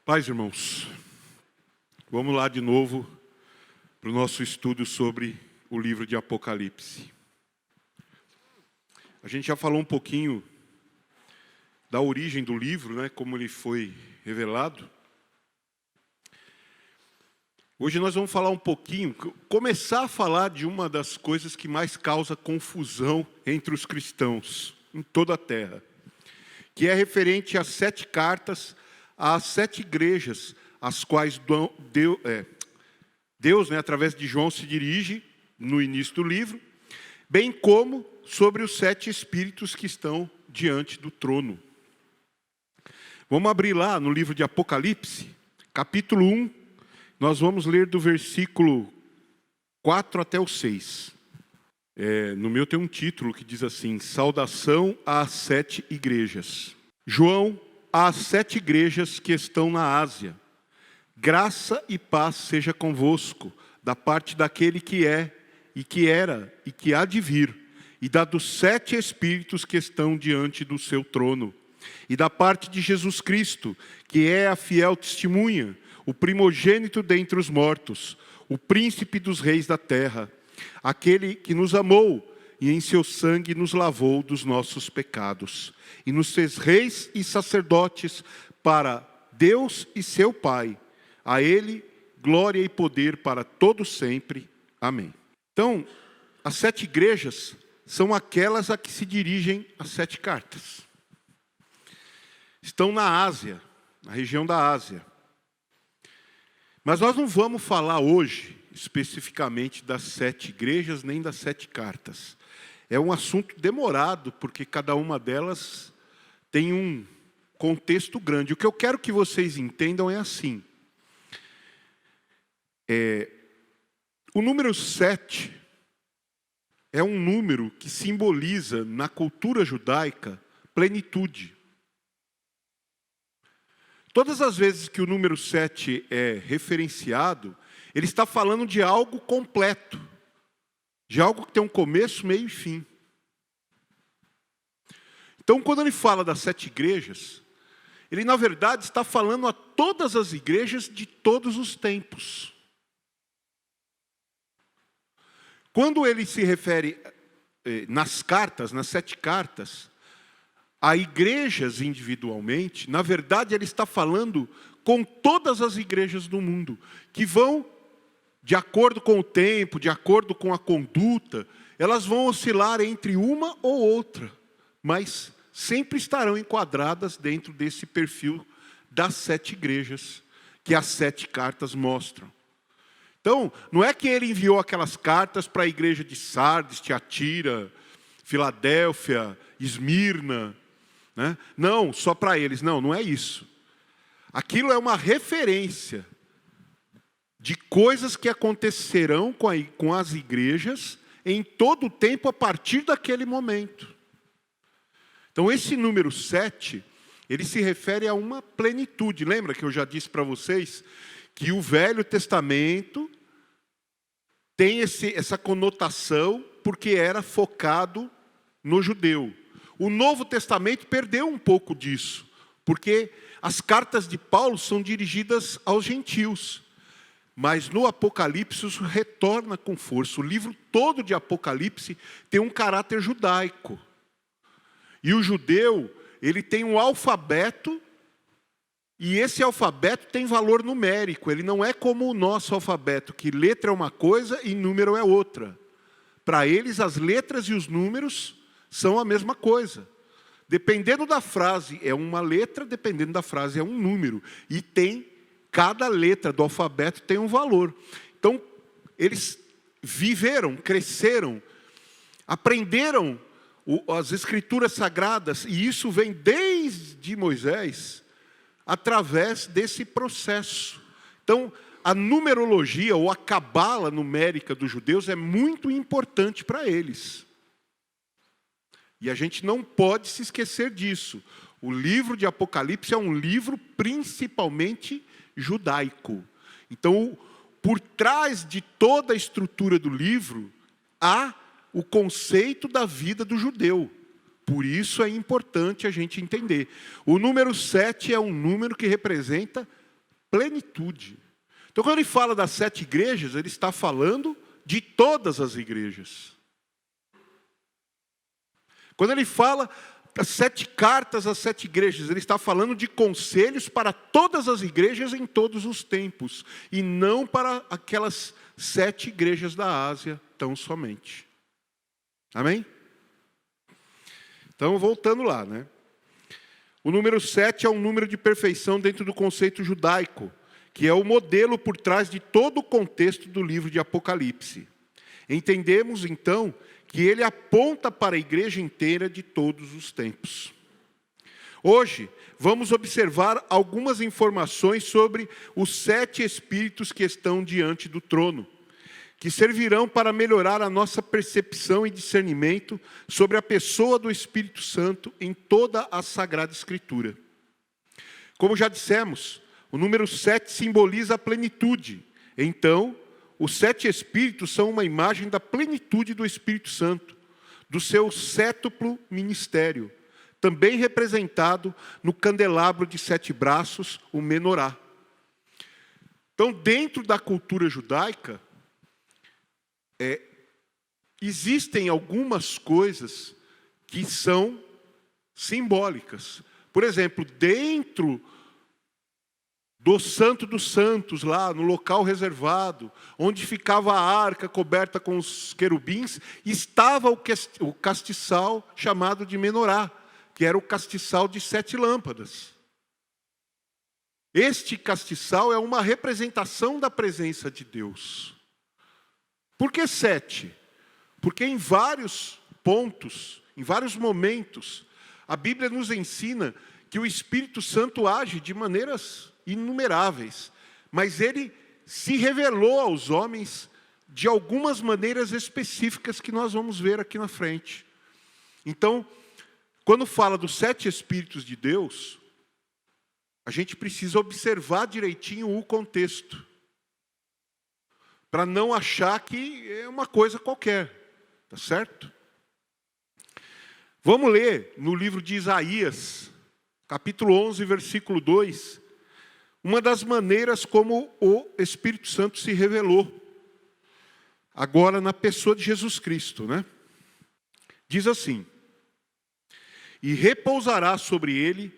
Paz, irmãos, vamos lá de novo para o nosso estudo sobre o livro de Apocalipse. A gente já falou um pouquinho da origem do livro, né, como ele foi revelado. Hoje nós vamos falar um pouquinho, começar a falar de uma das coisas que mais causa confusão entre os cristãos em toda a terra, que é referente às 7 cartas, às 7 igrejas, às quais Deus, através de João, se dirige no início do livro, bem como sobre os 7 espíritos que estão diante do trono. Vamos abrir lá no livro de Apocalipse, capítulo 1, nós vamos ler do versículo 4 até o 6. No meu tem um título que diz assim: Saudação às 7 igrejas. João, às 7 igrejas que estão na Ásia. Graça e paz seja convosco, da parte daquele que é, e que era, e que há de vir, e da dos 7 espíritos que estão diante do seu trono, e da parte de Jesus Cristo, que é a fiel testemunha, o primogênito dentre os mortos, o príncipe dos reis da terra, aquele que nos amou e em seu sangue nos lavou dos nossos pecados, e nos fez reis e sacerdotes para Deus e seu Pai. A Ele, glória e poder para todos sempre. Amém. Então, as 7 igrejas são aquelas a que se dirigem as 7 cartas. Estão na Ásia, na região da Ásia. Mas nós não vamos falar hoje, especificamente, das 7 igrejas, nem das 7 cartas. É um assunto demorado, porque cada uma delas tem um contexto grande. O que eu quero que vocês entendam é assim. O número 7 é um número que simboliza, na cultura judaica, plenitude. Todas as vezes que o número 7 é referenciado, ele está falando de algo completo, de algo que tem um começo, meio e fim. Então, quando ele fala das 7 igrejas, ele, na verdade, está falando a todas as igrejas de todos os tempos. Quando ele se refere nas cartas, nas 7 cartas, a igrejas individualmente, na verdade, ele está falando com todas as igrejas do mundo, que vão, de acordo com o tempo, de acordo com a conduta, elas vão oscilar entre uma ou outra, mas sempre estarão enquadradas dentro desse perfil das 7 igrejas, que as 7 cartas mostram. Então, não é que ele enviou aquelas cartas para a igreja de Sardes, Tiatira, Filadélfia, Esmirna, né? Não, só para eles. Não é isso. Aquilo é uma referência de coisas que acontecerão com as igrejas em todo o tempo a partir daquele momento. Então, esse número 7, ele se refere a uma plenitude. Lembra que eu já disse para vocês que o Velho Testamento tem essa conotação porque era focado no judeu. O Novo Testamento perdeu um pouco disso, porque as cartas de Paulo são dirigidas aos gentios. Mas no Apocalipse isso retorna com força. O livro todo de Apocalipse tem um caráter judaico. E o judeu, ele tem um alfabeto, e esse alfabeto tem valor numérico. Ele não é como o nosso alfabeto, que letra é uma coisa e número é outra. Para eles, as letras e os números são a mesma coisa. Dependendo da frase é uma letra, dependendo da frase é um número. E cada letra do alfabeto tem um valor. Então, eles viveram, cresceram, aprenderam as escrituras sagradas, e isso vem desde Moisés, através desse processo. Então, a numerologia ou a cabala numérica dos judeus é muito importante para eles. E a gente não pode se esquecer disso. O livro de Apocalipse é um livro principalmente judaico. Então, por trás de toda a estrutura do livro, há o conceito da vida do judeu. Por isso é importante a gente entender. O número 7 é um número que representa plenitude. Então, quando ele fala das 7 igrejas, ele está falando de todas as igrejas. Quando ele fala das 7 cartas às 7 igrejas, ele está falando de conselhos para todas as igrejas em todos os tempos, e não para aquelas 7 igrejas da Ásia tão somente. Amém? Então, voltando lá, né? O número 7 é um número de perfeição dentro do conceito judaico, que é o modelo por trás de todo o contexto do livro de Apocalipse. Entendemos, então, que ele aponta para a igreja inteira de todos os tempos. Hoje, vamos observar algumas informações sobre os 7 espíritos que estão diante do trono, que servirão para melhorar a nossa percepção e discernimento sobre a pessoa do Espírito Santo em toda a Sagrada Escritura. Como já dissemos, o número 7 simboliza a plenitude. Então, os 7 Espíritos são uma imagem da plenitude do Espírito Santo, do seu sétuplo ministério, também representado no candelabro de 7 braços, o menorá. Então, dentro da cultura judaica, existem algumas coisas que são simbólicas. Por exemplo, dentro do Santo dos Santos, lá no local reservado, onde ficava a arca coberta com os querubins, estava o castiçal chamado de menorá, que era o castiçal de 7 lâmpadas. Este castiçal é uma representação da presença de Deus. Por que 7? Porque em vários pontos, em vários momentos, a Bíblia nos ensina que o Espírito Santo age de maneiras inumeráveis, mas ele se revelou aos homens de algumas maneiras específicas que nós vamos ver aqui na frente. Então, quando fala dos 7 Espíritos de Deus, a gente precisa observar direitinho o contexto, para não achar que é uma coisa qualquer, tá certo? Vamos ler no livro de Isaías, capítulo 11, versículo 2, uma das maneiras como o Espírito Santo se revelou, agora na pessoa de Jesus Cristo, né? Diz assim: e repousará sobre ele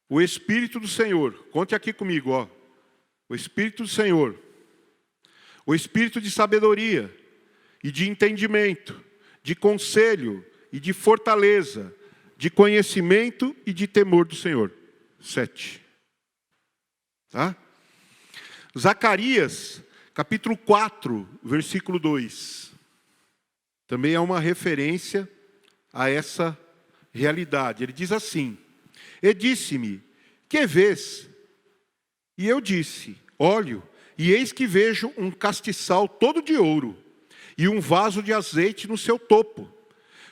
o Espírito do Senhor. Conte aqui comigo, ó. O Espírito do Senhor. O Espírito de sabedoria e de entendimento, de conselho e de fortaleza, de conhecimento e de temor do Senhor. 7. Tá? Zacarias, capítulo 4, versículo 2. Também é uma referência a essa realidade. Ele diz assim: e disse-me, que vês? E eu disse, olho, e eis que vejo um castiçal todo de ouro, e um vaso de azeite no seu topo,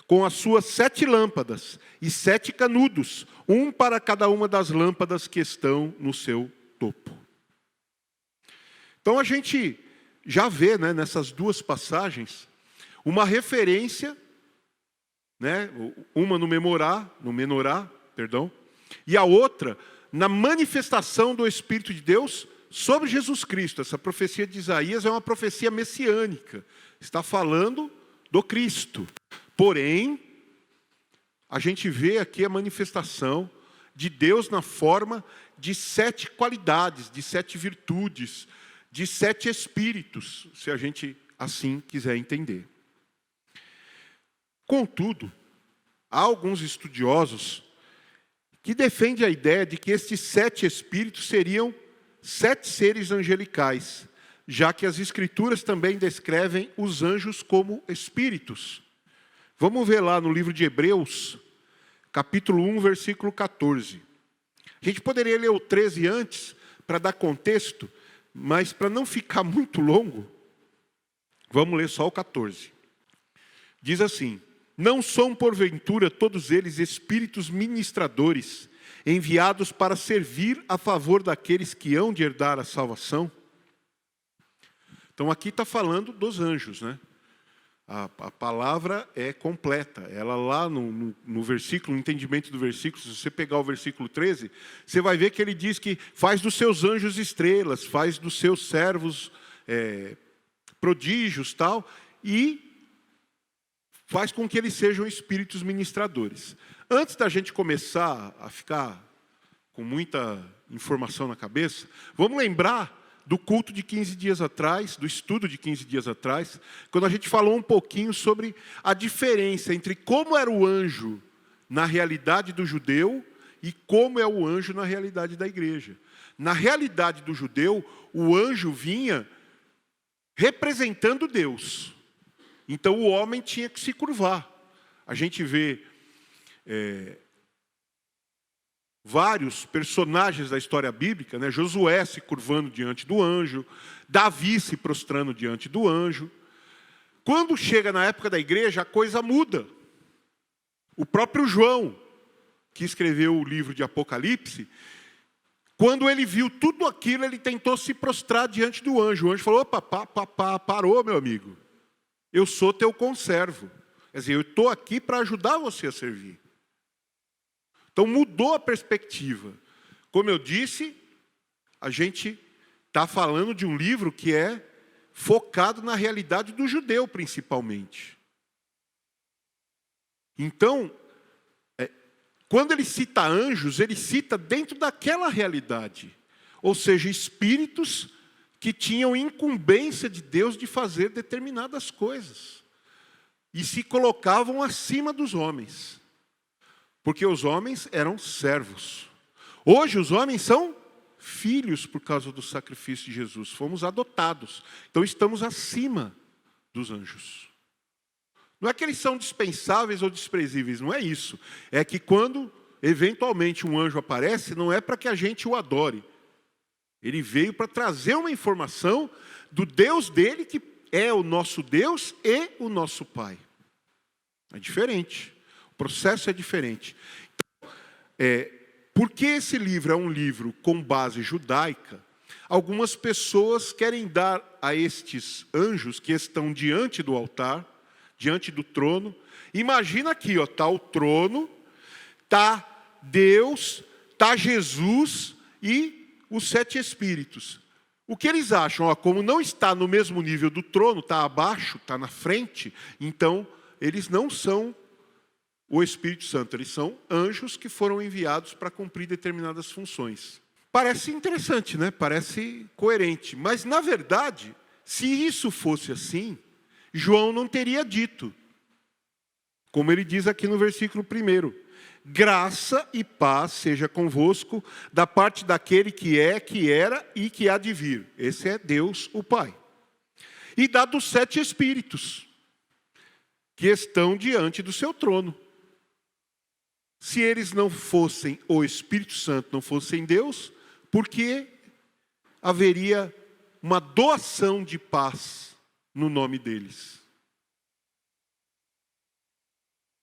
com as suas 7 lâmpadas, e 7 canudos, um para cada uma das lâmpadas que estão no seu topo. Então a gente já vê, né, nessas duas passagens, uma referência, né, uma no menorá, e a outra na manifestação do Espírito de Deus sobre Jesus Cristo. Essa profecia de Isaías é uma profecia messiânica. Está falando do Cristo. Porém, a gente vê aqui a manifestação de Deus na forma de 7 qualidades, de 7 virtudes, de 7 espíritos, se a gente assim quiser entender. Contudo, há alguns estudiosos que defendem a ideia de que estes 7 espíritos seriam 7 seres angelicais, já que as Escrituras também descrevem os anjos como espíritos. Vamos ver lá no livro de Hebreus, capítulo 1, versículo 14. A gente poderia ler o 13 antes, para dar contexto, mas para não ficar muito longo, vamos ler só o 14. Diz assim: não são porventura todos eles espíritos ministradores, enviados para servir a favor daqueles que hão de herdar a salvação? Então aqui está falando dos anjos, né? A palavra é completa. Ela lá no versículo, no entendimento do versículo, se você pegar o versículo 13, você vai ver que ele diz que faz dos seus anjos estrelas, faz dos seus servos prodígios, tal, e faz com que eles sejam espíritos ministradores. Antes da gente começar a ficar com muita informação na cabeça, vamos lembrar do culto de 15 dias atrás, do estudo de 15 dias atrás, quando a gente falou um pouquinho sobre a diferença entre como era o anjo na realidade do judeu e como é o anjo na realidade da igreja. Na realidade do judeu, o anjo vinha representando Deus. Então o homem tinha que se curvar. A gente vê vários personagens da história bíblica, né? Josué se curvando diante do anjo, Davi se prostrando diante do anjo. Quando chega na época da igreja, a coisa muda. O próprio João, que escreveu o livro de Apocalipse, quando ele viu tudo aquilo, ele tentou se prostrar diante do anjo. O anjo falou: opa, parou, meu amigo. Eu sou teu conservo. Quer dizer, eu estou aqui para ajudar você a servir. Então mudou a perspectiva. Como eu disse, a gente está falando de um livro que é focado na realidade do judeu, principalmente. Então, quando ele cita anjos, ele cita dentro daquela realidade. Ou seja, espíritos que tinham incumbência de Deus de fazer determinadas coisas. E se colocavam acima dos homens. Porque os homens eram servos. Hoje os homens são filhos por causa do sacrifício de Jesus. Fomos adotados. Então estamos acima dos anjos. Não é que eles são dispensáveis ou desprezíveis, não é isso. É que quando eventualmente um anjo aparece, não é para que a gente o adore. Ele veio para trazer uma informação do Deus dele, que é o nosso Deus e o nosso Pai. É diferente. O processo é diferente. Então, porque esse livro é um livro com base judaica, algumas pessoas querem dar a estes anjos que estão diante do altar, diante do trono. Imagina aqui, está o trono, está Deus, está Jesus e os 7 espíritos. O que eles acham? Como não está no mesmo nível do trono, está abaixo, está na frente, então eles não são o Espírito Santo, eles são anjos que foram enviados para cumprir determinadas funções. Parece interessante, né? Parece coerente, mas na verdade, se isso fosse assim, João não teria dito, como ele diz aqui no versículo 1: graça e paz seja convosco da parte daquele que é, que era e que há de vir. Esse é Deus, o Pai. E da dos 7 espíritos que estão diante do seu trono. Se eles não fossem o Espírito Santo, não fossem Deus, por que haveria uma doação de paz no nome deles?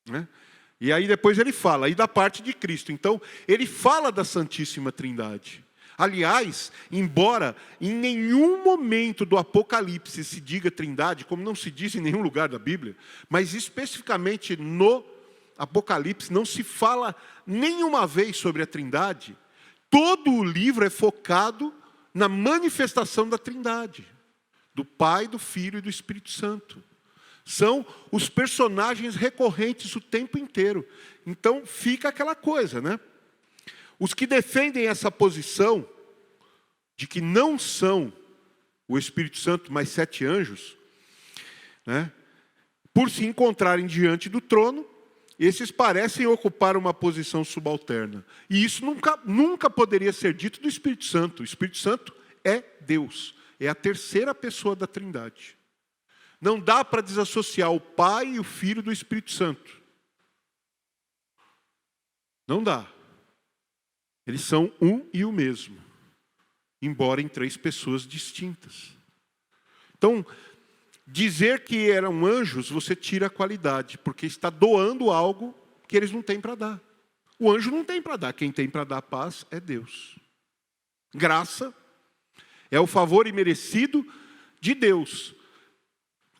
Né? E aí depois ele fala, e da parte de Cristo. Então, ele fala da Santíssima Trindade. Aliás, embora em nenhum momento do Apocalipse se diga Trindade, como não se diz em nenhum lugar da Bíblia, mas especificamente no Apocalipse não se fala nenhuma vez sobre a Trindade, todo o livro é focado na manifestação da Trindade, do Pai, do Filho e do Espírito Santo. São os personagens recorrentes o tempo inteiro. Então fica aquela coisa, né? Os que defendem essa posição de que não são o Espírito Santo, mas 7 anjos, né? Por se encontrarem diante do trono, esses parecem ocupar uma posição subalterna. E isso nunca poderia ser dito do Espírito Santo. O Espírito Santo é Deus. É a terceira pessoa da Trindade. Não dá para desassociar o Pai e o Filho do Espírito Santo. Não dá. Eles são um e o mesmo, embora em 3 pessoas distintas. Então, dizer que eram anjos, você tira a qualidade, porque está doando algo que eles não têm para dar. O anjo não tem para dar, quem tem para dar paz é Deus. Graça é o favor imerecido de Deus.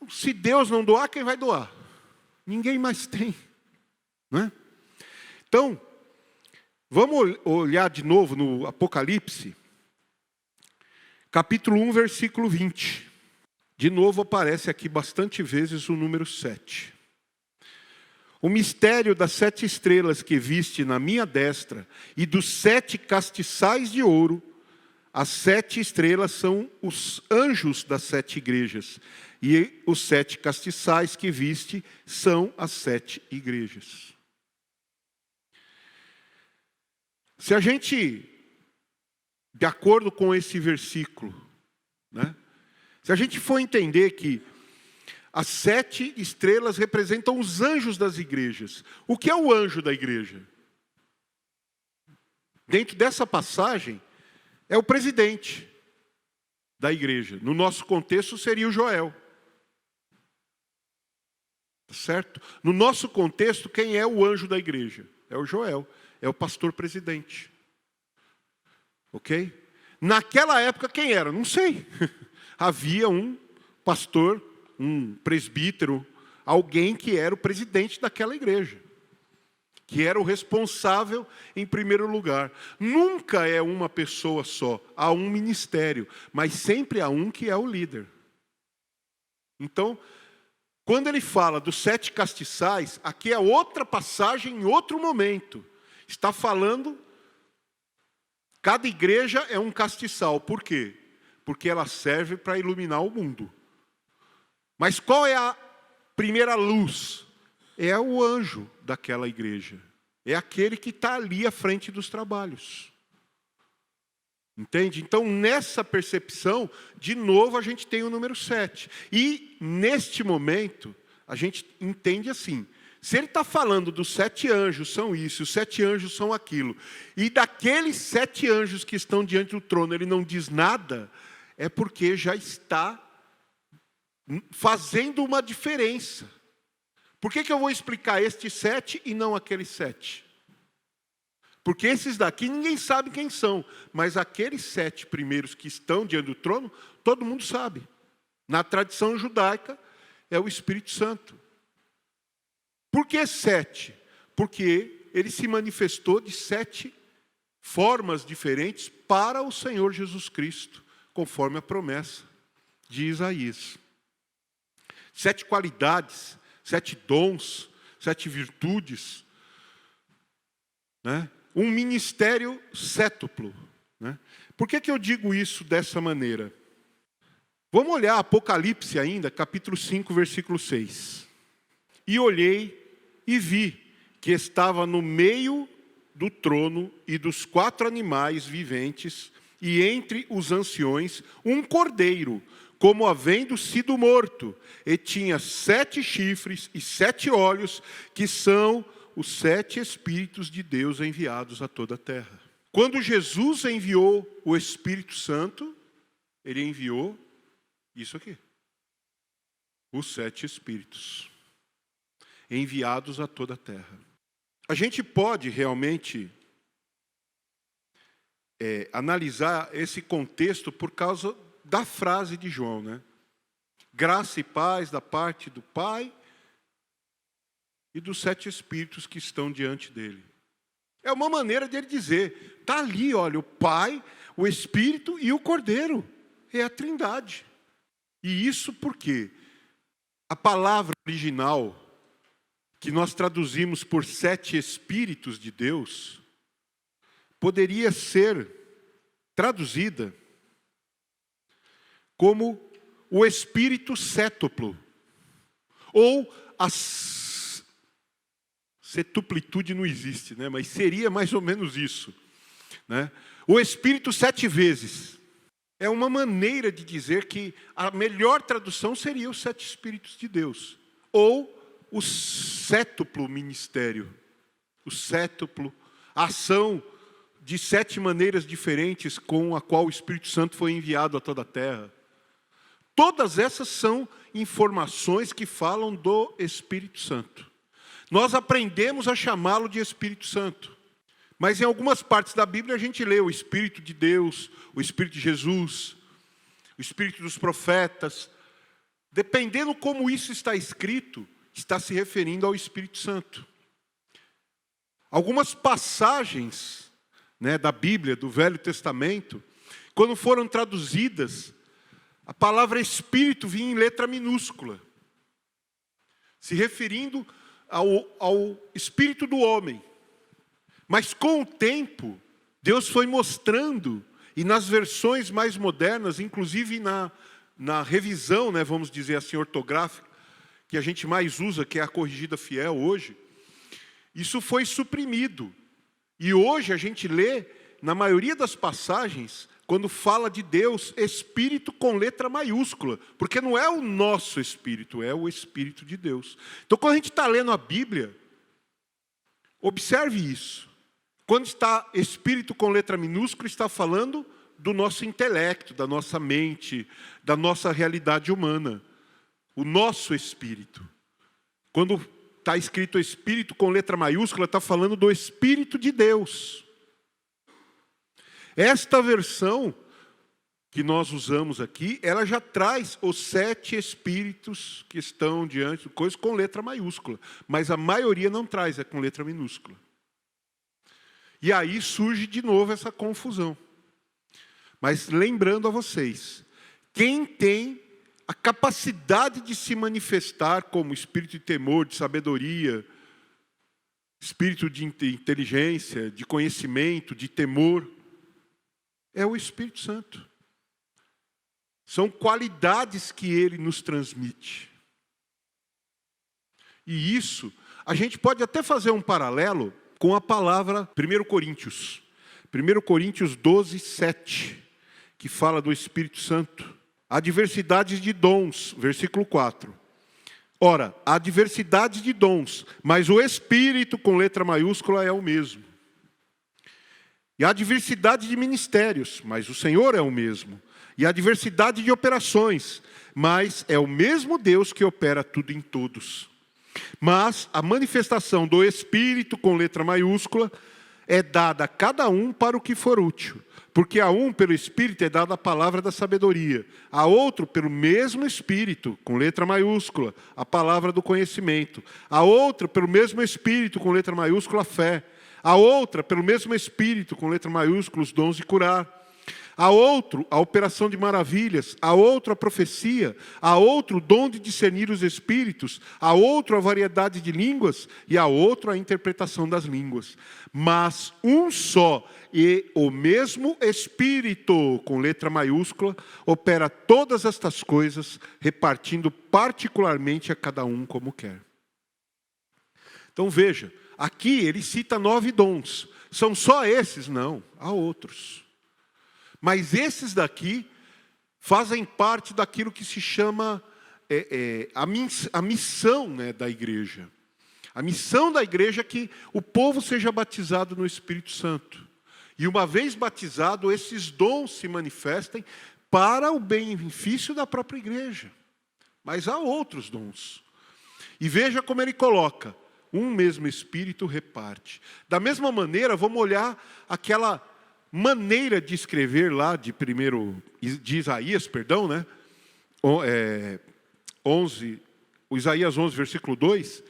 Se Deus não doar, quem vai doar? Ninguém mais tem, né? Então, vamos olhar de novo no Apocalipse, capítulo 1, versículo 20. De novo aparece aqui bastante vezes o número 7. O mistério das 7 estrelas que viste na minha destra e dos 7 castiçais de ouro. As 7 estrelas são os anjos das 7 igrejas. E os 7 castiçais que viste são as 7 igrejas. Se a gente, de acordo com esse versículo, né, se a gente for entender que as 7 estrelas representam os anjos das igrejas. O que é o anjo da igreja? Dentro dessa passagem, é o presidente da igreja. No nosso contexto, seria o Joel. Certo? No nosso contexto, quem é o anjo da igreja? É o Joel. É o pastor presidente. Ok? Naquela época, quem era? Não sei. Havia um pastor, um presbítero, alguém que era o presidente daquela igreja, que era o responsável em primeiro lugar. Nunca é uma pessoa só, há um ministério, mas sempre há um que é o líder. Então, quando ele fala dos 7 castiçais, aqui é outra passagem em outro momento. Está falando, cada igreja é um castiçal. Por quê? Porque ela serve para iluminar o mundo. Mas qual é a primeira luz? É o anjo daquela igreja. É aquele que está ali à frente dos trabalhos. Entende? Então, nessa percepção, de novo, a gente tem o número 7. E, neste momento, a gente entende assim. Se ele está falando dos 7 anjos são isso, os 7 anjos são aquilo, e daqueles 7 anjos que estão diante do trono, ele não diz nada, é porque já está fazendo uma diferença. Por que eu vou explicar estes 7 e não aqueles 7? Porque esses daqui ninguém sabe quem são, mas aqueles 7 primeiros que estão diante do trono, todo mundo sabe. Na tradição judaica, é o Espírito Santo. Por que 7? Porque ele se manifestou de 7 formas diferentes para o Senhor Jesus Cristo, conforme a promessa de Isaías. 7 qualidades, 7 dons, 7 virtudes, né? Um ministério sétuplo, né? Por que eu digo isso dessa maneira? Vamos olhar Apocalipse ainda, capítulo 5, versículo 6. E olhei e vi que estava no meio do trono e dos 4 animais viventes, e entre os anciões, um cordeiro, como havendo sido morto, e tinha 7 chifres e 7 olhos, que são os 7 Espíritos de Deus enviados a toda a terra. Quando Jesus enviou o Espírito Santo, ele enviou isso aqui. Os 7 Espíritos enviados a toda a terra. A gente pode realmente analisar esse contexto por causa da frase de João, né? Graça e paz da parte do Pai e dos 7 Espíritos que estão diante dele. É uma maneira dele dizer, está ali, olha, o Pai, o Espírito e o Cordeiro. É a Trindade. E isso porque a palavra original, que nós traduzimos por 7 Espíritos de Deus, poderia ser traduzida como o Espírito sétuplo, ou a setuplitude não existe, né? Mas seria mais ou menos isso, né? O Espírito 7 vezes. É uma maneira de dizer que a melhor tradução seria os 7 Espíritos de Deus, ou o sétuplo ministério, o sétuplo, a ação de 7 maneiras diferentes com a qual o Espírito Santo foi enviado a toda a terra. Todas essas são informações que falam do Espírito Santo. Nós aprendemos a chamá-lo de Espírito Santo. Mas em algumas partes da Bíblia a gente lê o Espírito de Deus, o Espírito de Jesus, o Espírito dos profetas. dependendo como isso está escrito, está se referindo ao Espírito Santo. Algumas passagens, né, da Bíblia, do Velho Testamento, quando foram traduzidas, a palavra Espírito vinha em letra minúscula, se referindo ao Espírito do homem. Mas com o tempo, Deus foi mostrando, e nas versões mais modernas, inclusive na revisão, né, vamos dizer assim, ortográfica, que a gente mais usa, que é a Corrigida Fiel hoje, isso foi suprimido. E hoje a gente lê, na maioria das passagens, quando fala de Deus, Espírito com letra maiúscula, porque não é o nosso Espírito, é o Espírito de Deus. Então, quando a gente está lendo a Bíblia, observe isso. Quando está Espírito com letra minúscula, está falando do nosso intelecto, da nossa mente, da nossa realidade humana. O nosso Espírito. Quando está escrito Espírito com letra maiúscula, está falando do Espírito de Deus. Esta versão que nós usamos aqui, ela já traz os 7 Espíritos que estão diante de coisas com letra maiúscula. Mas a maioria não traz, é com letra minúscula. E aí surge de novo essa confusão. Mas lembrando a vocês, quem tem a capacidade de se manifestar como espírito de temor, de sabedoria, espírito de inteligência, de conhecimento, de temor, é o Espírito Santo. São qualidades que ele nos transmite. E isso, a gente pode até fazer um paralelo com a palavra 1 Coríntios. 1 Coríntios 12, 7, que fala do Espírito Santo. Há diversidade de dons, versículo 4. Ora, há diversidade de dons, mas o Espírito com letra maiúscula é o mesmo. E há diversidade de ministérios, mas o Senhor é o mesmo. E há diversidade de operações, mas é o mesmo Deus que opera tudo em todos. Mas a manifestação do Espírito com letra maiúscula é dada a cada um para o que for útil. Porque a um, pelo Espírito, é dada a palavra da sabedoria. A outro, pelo mesmo Espírito, com letra maiúscula, a palavra do conhecimento. A outro, pelo mesmo Espírito, com letra maiúscula, a fé. A outra, pelo mesmo Espírito, com letra maiúscula, os dons de curar. A outro, a operação de maravilhas. A outro, a profecia. A outro, o dom de discernir os espíritos. A outro, a variedade de línguas. E a outro, a interpretação das línguas. Mas um só e o mesmo Espírito, com letra maiúscula, opera todas estas coisas, repartindo particularmente a cada um como quer. Então veja, aqui ele cita 9 dons. São só esses? Não, há outros. Mas esses daqui fazem parte daquilo que se chama a missão, né, da igreja. A missão da igreja é que o povo seja batizado no Espírito Santo. E uma vez batizado, esses dons se manifestem para o benefício da própria igreja. Mas há outros dons. E veja como ele coloca: um mesmo Espírito reparte. Da mesma maneira, vamos olhar aquela maneira de escrever lá de Isaías, né? Isaías 11, versículo 2.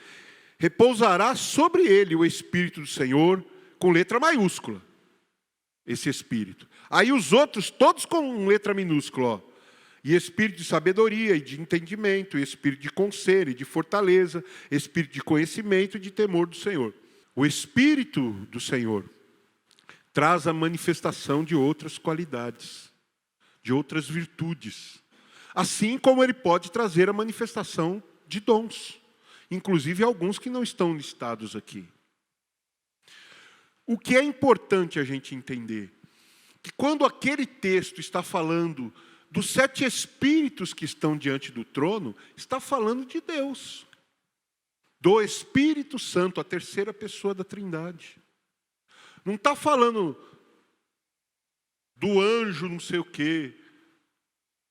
Repousará sobre ele o Espírito do Senhor, com letra maiúscula, esse Espírito. Aí os outros, todos com letra minúscula, ó. E Espírito de sabedoria e de entendimento, e Espírito de conselho e de fortaleza, Espírito de conhecimento e de temor do Senhor. O Espírito do Senhor traz a manifestação de outras qualidades, de outras virtudes. Assim como ele pode trazer a manifestação de dons, inclusive alguns que não estão listados aqui. O que é importante a gente entender? Que quando aquele texto está falando dos 7 Espíritos que estão diante do trono, está falando de Deus, do Espírito Santo, a terceira pessoa da Trindade. Não está falando do anjo não sei o quê,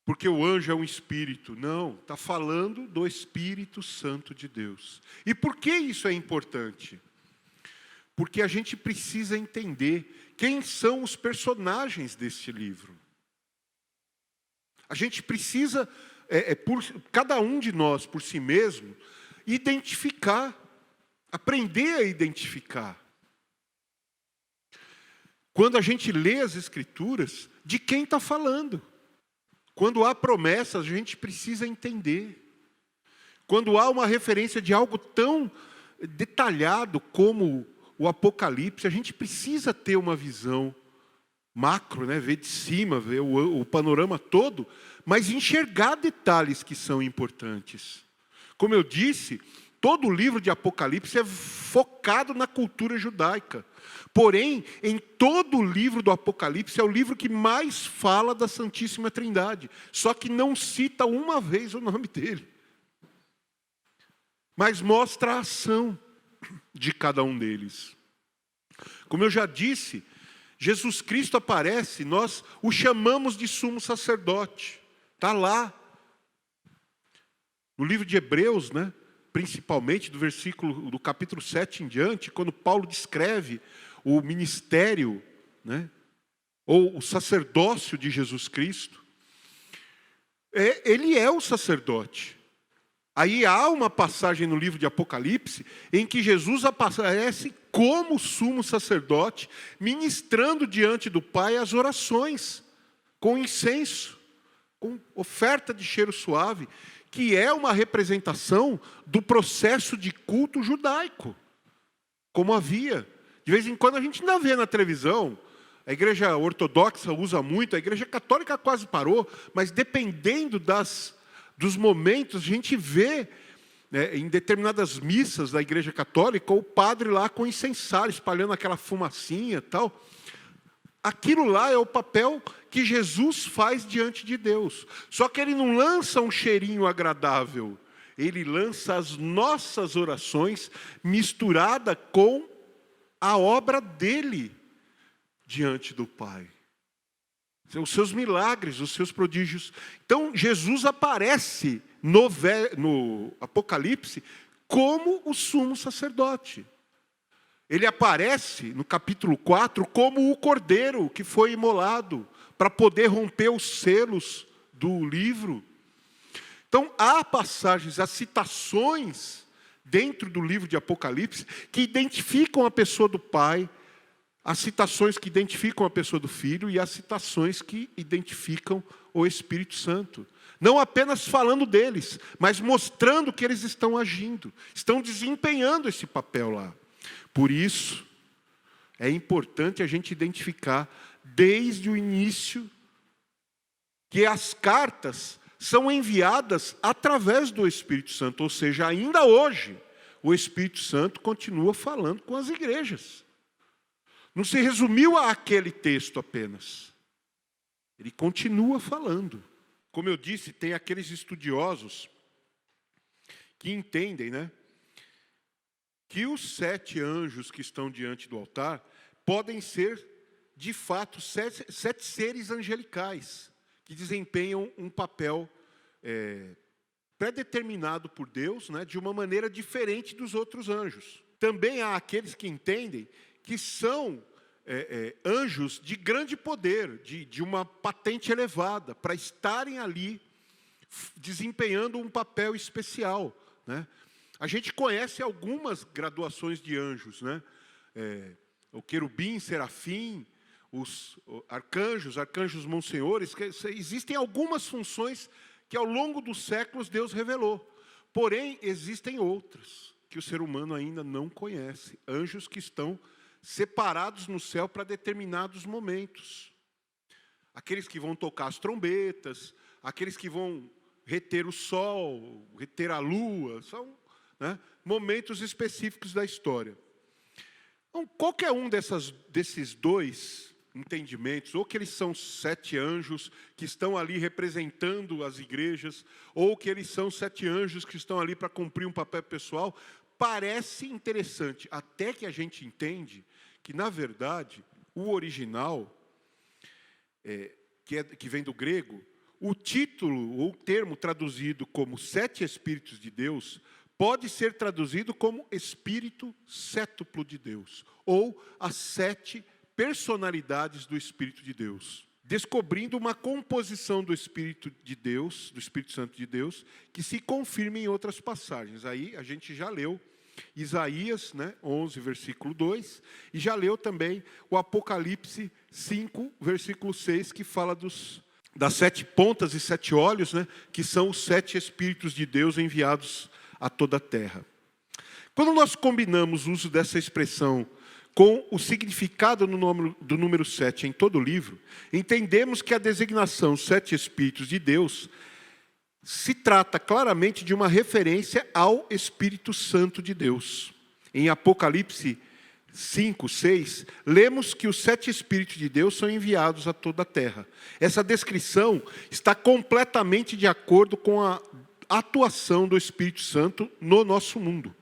porque o anjo é um espírito. Não, está falando do Espírito Santo de Deus. E por que isso é importante? Porque a gente precisa entender quem são os personagens deste livro. A gente precisa por cada um de nós, por si mesmo, identificar, aprender a identificar. Quando a gente lê as Escrituras, de quem está falando. Quando há promessas, a gente precisa entender. Quando há uma referência de algo tão detalhado como o Apocalipse, a gente precisa ter uma visão macro, né? Ver de cima, ver o panorama todo, mas enxergar detalhes que são importantes. Como eu disse, todo o livro de Apocalipse é focado na cultura judaica. Porém, em todo o livro do Apocalipse, é o livro que mais fala da Santíssima Trindade. Só que não cita uma vez o nome dele. Mas mostra a ação de cada um deles. Como eu já disse, Jesus Cristo aparece, nós o chamamos de sumo sacerdote. Está lá. No livro de Hebreus, né? Principalmente do capítulo 7 em diante, quando Paulo descreve o ministério, né? Ou o sacerdócio de Jesus Cristo, ele é o sacerdote. Aí há uma passagem no livro de Apocalipse em que Jesus aparece como sumo sacerdote, ministrando diante do Pai as orações, com incenso, com oferta de cheiro suave, que é uma representação do processo de culto judaico, como havia. De vez em quando a gente ainda vê na televisão, a igreja ortodoxa usa muito, a igreja católica quase parou, mas dependendo dos momentos, a gente vê, né, em determinadas missas da igreja católica, o padre lá com incensário, espalhando aquela fumacinha e tal. Aquilo lá é o papel que Jesus faz diante de Deus. Só que ele não lança um cheirinho agradável, ele lança as nossas orações misturada com a obra dele diante do Pai. Os seus milagres, os seus prodígios. Então, Jesus aparece no Apocalipse como o sumo sacerdote. Ele aparece no capítulo 4 como o cordeiro que foi imolado para poder romper os selos do livro. Então, há passagens, há citações dentro do livro de Apocalipse que identificam a pessoa do Pai, há citações que identificam a pessoa do Filho e há citações que identificam o Espírito Santo. Não apenas falando deles, mas mostrando que eles estão agindo, estão desempenhando esse papel lá. Por isso, é importante a gente identificar desde o início que as cartas são enviadas através do Espírito Santo, ou seja, ainda hoje, o Espírito Santo continua falando com as igrejas. Não se resumiu àquele texto apenas. Ele continua falando. Como eu disse, tem aqueles estudiosos que entendem, né, que os 7 anjos que estão diante do altar podem ser, de fato, 7 seres angelicais, que desempenham um papel pré-determinado por Deus, né, de uma maneira diferente dos outros anjos. Também há aqueles que entendem que são anjos de grande poder, de uma patente elevada, para estarem ali desempenhando um papel especial, né? A gente conhece algumas graduações de anjos, né? O querubim, serafim, os arcanjos monsenhores, existem algumas funções que ao longo dos séculos Deus revelou. Porém, existem outras que o ser humano ainda não conhece. Anjos que estão separados no céu para determinados momentos. Aqueles que vão tocar as trombetas, aqueles que vão reter o sol, reter a lua, são, né, momentos específicos da história. Então, qualquer um desses dois entendimentos, ou que eles são 7 anjos que estão ali representando as igrejas, ou que eles são 7 anjos que estão ali para cumprir um papel pessoal, parece interessante, até que a gente entende que, na verdade, o original, que vem do grego, o título ou termo traduzido como 7 Espíritos de Deus, pode ser traduzido como Espírito Sétuplo de Deus, ou as 7 personalidades do Espírito de Deus. descobrindo uma composição do Espírito de Deus, do Espírito Santo de Deus, que se confirma em outras passagens. Aí a gente já leu Isaías, 11, versículo 2, e já leu também o Apocalipse 5, versículo 6, que fala das 7 pontas e 7 olhos, que são os 7 Espíritos de Deus enviados a toda a terra. Quando nós combinamos o uso dessa expressão com o significado do número 7 em todo o livro, entendemos que a designação 7 Espíritos de Deus se trata claramente de uma referência ao Espírito Santo de Deus. Em Apocalipse 5, 6, lemos que os 7 Espíritos de Deus são enviados a toda a terra. Essa descrição está completamente de acordo com a atuação do Espírito Santo no nosso mundo.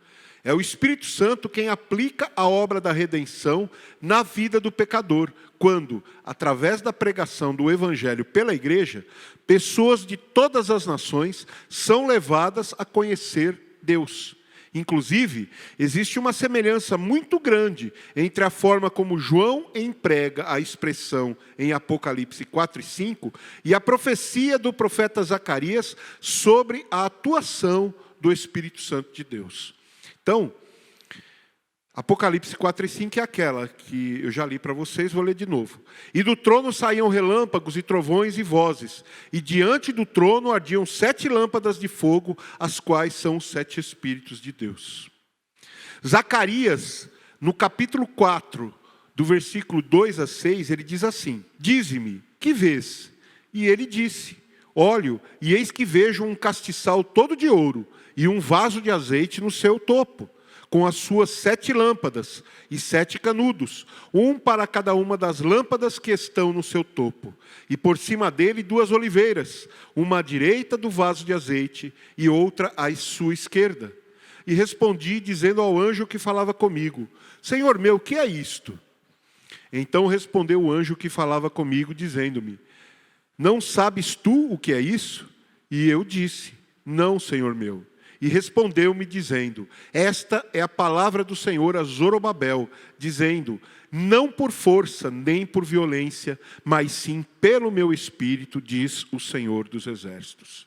É o Espírito Santo quem aplica a obra da redenção na vida do pecador, quando, através da pregação do Evangelho pela igreja, pessoas de todas as nações são levadas a conhecer Deus. Inclusive, existe uma semelhança muito grande entre a forma como João emprega a expressão em Apocalipse 4 e 5 e a profecia do profeta Zacarias sobre a atuação do Espírito Santo de Deus. Então, Apocalipse 4 e 5 é aquela que eu já li para vocês, vou ler de novo. E do trono saíam relâmpagos e trovões e vozes, e diante do trono ardiam 7 lâmpadas de fogo, as quais são os 7 Espíritos de Deus. Zacarias, no capítulo 4, do versículo 2 a 6, ele diz assim: Dize-me, que vês? E ele disse: Olho, e eis que vejo um castiçal todo de ouro, e um vaso de azeite no seu topo, com as suas 7 lâmpadas e 7 canudos, um para cada uma das lâmpadas que estão no seu topo. E por cima dele 2 oliveiras, uma à direita do vaso de azeite e outra à sua esquerda. E respondi, dizendo ao anjo que falava comigo: Senhor meu, que é isto? Então respondeu o anjo que falava comigo, dizendo-me: Não sabes tu o que é isso? E eu disse: Não, Senhor meu. E respondeu-me dizendo: Esta é a palavra do Senhor a Zorobabel, dizendo: Não por força nem por violência, mas sim pelo meu espírito, diz o Senhor dos Exércitos.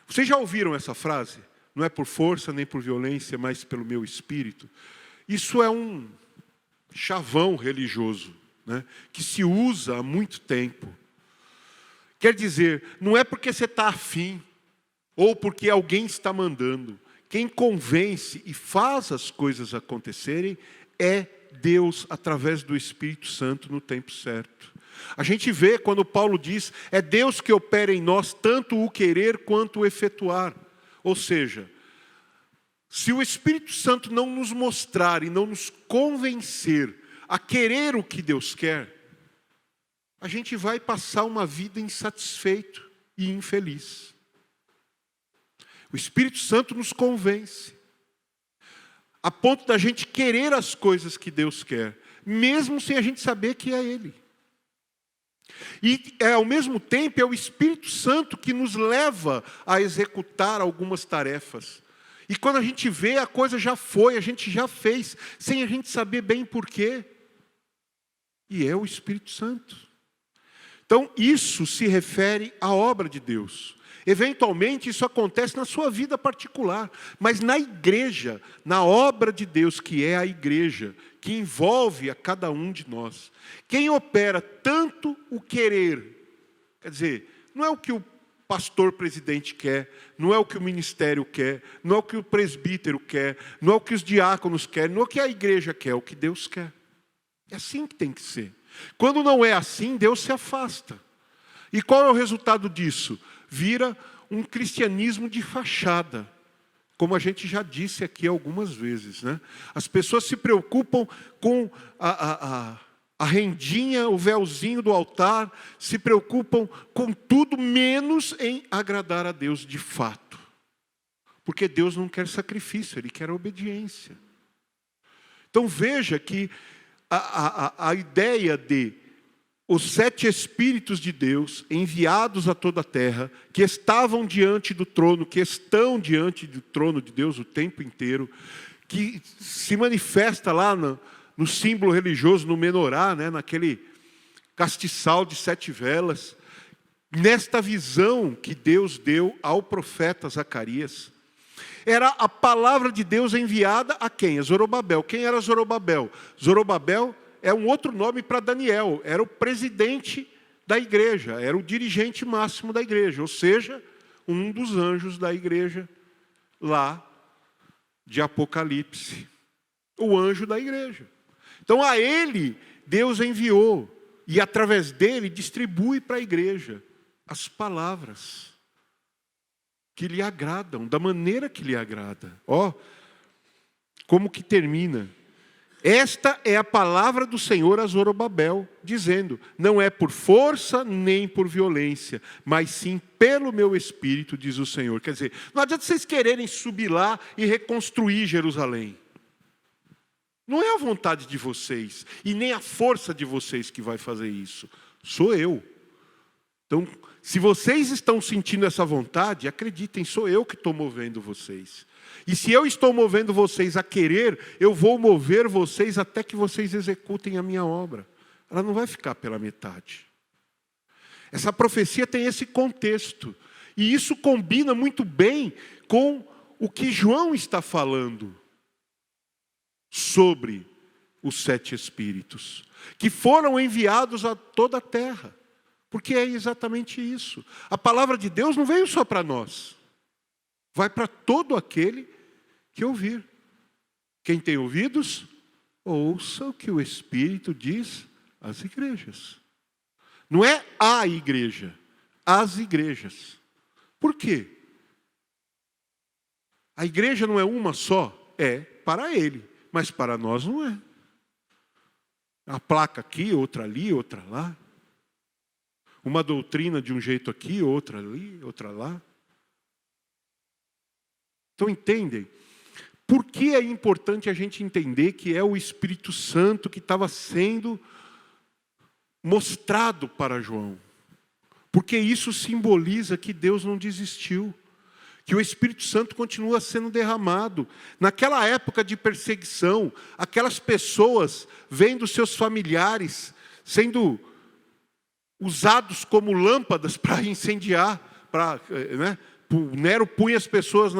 Vocês já ouviram essa frase? Não é por força nem por violência, mas pelo meu espírito. Isso é um chavão religioso, que se usa há muito tempo. Quer dizer, não é porque você está afim, ou porque alguém está mandando. Quem convence e faz as coisas acontecerem é Deus, através do Espírito Santo no tempo certo. A gente vê quando Paulo diz: é Deus que opera em nós tanto o querer quanto o efetuar. Ou seja, se o Espírito Santo não nos mostrar e não nos convencer a querer o que Deus quer, a gente vai passar uma vida insatisfeito e infeliz. O Espírito Santo nos convence, a ponto da gente querer as coisas que Deus quer, mesmo sem a gente saber que é Ele. E ao mesmo tempo é o Espírito Santo que nos leva a executar algumas tarefas. E quando a gente vê, a coisa já foi, a gente já fez, sem a gente saber bem porquê. E é o Espírito Santo. Então isso se refere à obra de Deus. Eventualmente isso acontece na sua vida particular, mas na igreja, na obra de Deus, que é a igreja, que envolve a cada um de nós. Quem opera tanto o querer, quer dizer, não é o que o pastor presidente quer, não é o que o ministério quer, não é o que o presbítero quer, não é o que os diáconos querem, não é o que a igreja quer, é o que Deus quer. É assim que tem que ser. Quando não é assim, Deus se afasta. E qual é o resultado disso? Vira um cristianismo de fachada, como a gente já disse aqui algumas vezes, As pessoas se preocupam com a rendinha, o véuzinho do altar, se preocupam com tudo menos em agradar a Deus de fato. Porque Deus não quer sacrifício, Ele quer obediência. Então veja que a ideia de os 7 Espíritos de Deus enviados a toda a terra, que estavam diante do trono, que estão diante do trono de Deus o tempo inteiro, que se manifesta lá no símbolo religioso, no menorá, naquele castiçal de 7 velas. Nesta visão que Deus deu ao profeta Zacarias, era a palavra de Deus enviada a quem? A Zorobabel. Quem era Zorobabel? Zorobabel é um outro nome para Daniel, era o presidente da igreja, era o dirigente máximo da igreja, ou seja, um dos anjos da igreja lá de Apocalipse, o anjo da igreja. Então a ele Deus enviou, e através dele distribui para a igreja as palavras que lhe agradam, da maneira que lhe agrada. Ó, como que termina? Esta é a palavra do Senhor a Zorobabel, dizendo: não é por força nem por violência, mas sim pelo meu Espírito, diz o Senhor. Quer dizer, não adianta vocês quererem subir lá e reconstruir Jerusalém. Não é a vontade de vocês, e nem a força de vocês que vai fazer isso. Sou eu. Então, se vocês estão sentindo essa vontade, acreditem, sou eu que estou movendo vocês. E se eu estou movendo vocês a querer, eu vou mover vocês até que vocês executem a minha obra. Ela não vai ficar pela metade. Essa profecia tem esse contexto. E isso combina muito bem com o que João está falando sobre os 7 Espíritos, que foram enviados a toda a terra. Porque é exatamente isso. A palavra de Deus não veio só para nós. Vai para todo aquele que ouvir. Quem tem ouvidos, ouça o que o Espírito diz às igrejas. Não é a igreja, as igrejas. Por quê? A igreja não é uma só? É para ele, mas para nós não é. A placa aqui, outra ali, outra lá. Uma doutrina de um jeito aqui, outra ali, outra lá. Então entendem? Por que é importante a gente entender que é o Espírito Santo que estava sendo mostrado para João? Porque isso simboliza que Deus não desistiu, que o Espírito Santo continua sendo derramado. Naquela época de perseguição, aquelas pessoas vendo seus familiares sendo usados como lâmpadas para incendiar, Nero punha as pessoas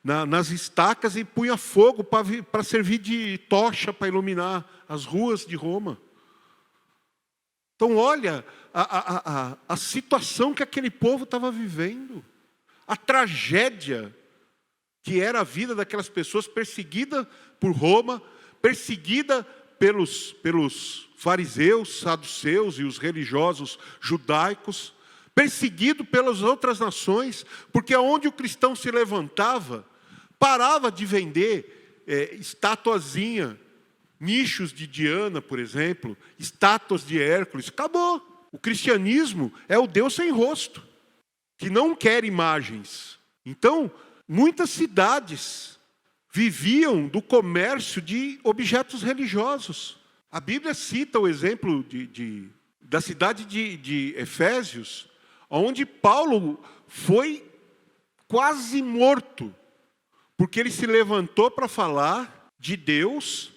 nas estacas e punha fogo para servir de tocha para iluminar as ruas de Roma. Então olha a situação que aquele povo estava vivendo, a tragédia que era a vida daquelas pessoas perseguida por Roma, perseguida pelos fariseus, saduceus e os religiosos judaicos, perseguido pelas outras nações, porque onde o cristão se levantava, parava de vender estatuazinha, nichos de Diana, por exemplo, estátuas de Hércules. Acabou. O cristianismo é o Deus sem rosto, que não quer imagens. Então, muitas cidades viviam do comércio de objetos religiosos. A Bíblia cita o exemplo da cidade de Efésios, onde Paulo foi quase morto, porque ele se levantou para falar de Deus,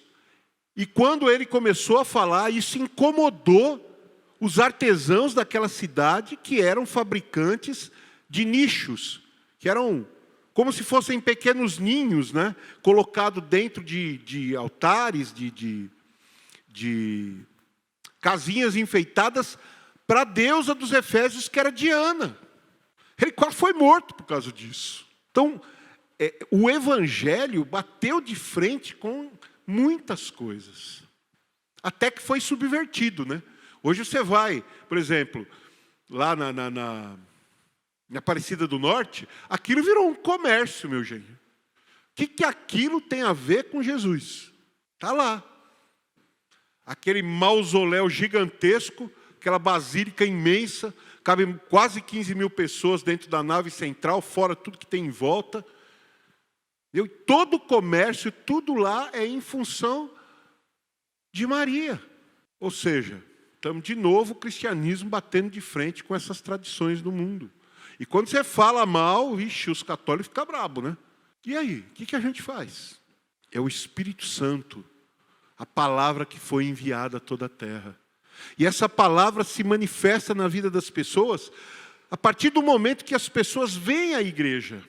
e quando ele começou a falar, isso incomodou os artesãos daquela cidade, que eram fabricantes de nichos, que eram como se fossem pequenos ninhos, né, colocados dentro de altares, de casinhas enfeitadas para a deusa dos Efésios, que era Diana. Ele quase foi morto por causa disso. Então, o Evangelho bateu de frente com muitas coisas, até que foi subvertido, né? Hoje você vai, por exemplo, lá na Aparecida do Norte, aquilo virou um comércio, meu gente. O que aquilo tem a ver com Jesus? Está lá. Aquele mausoléu gigantesco, aquela basílica imensa, cabe quase 15 mil pessoas dentro da nave central, fora tudo que tem em volta. E todo o comércio, tudo lá é em função de Maria. Ou seja, estamos de novo o cristianismo batendo de frente com essas tradições do mundo. E quando você fala mal, os católicos ficam bravos, né? E aí, o que a gente faz? É o Espírito Santo, a palavra que foi enviada a toda a terra. E essa palavra se manifesta na vida das pessoas a partir do momento que as pessoas vêm à igreja,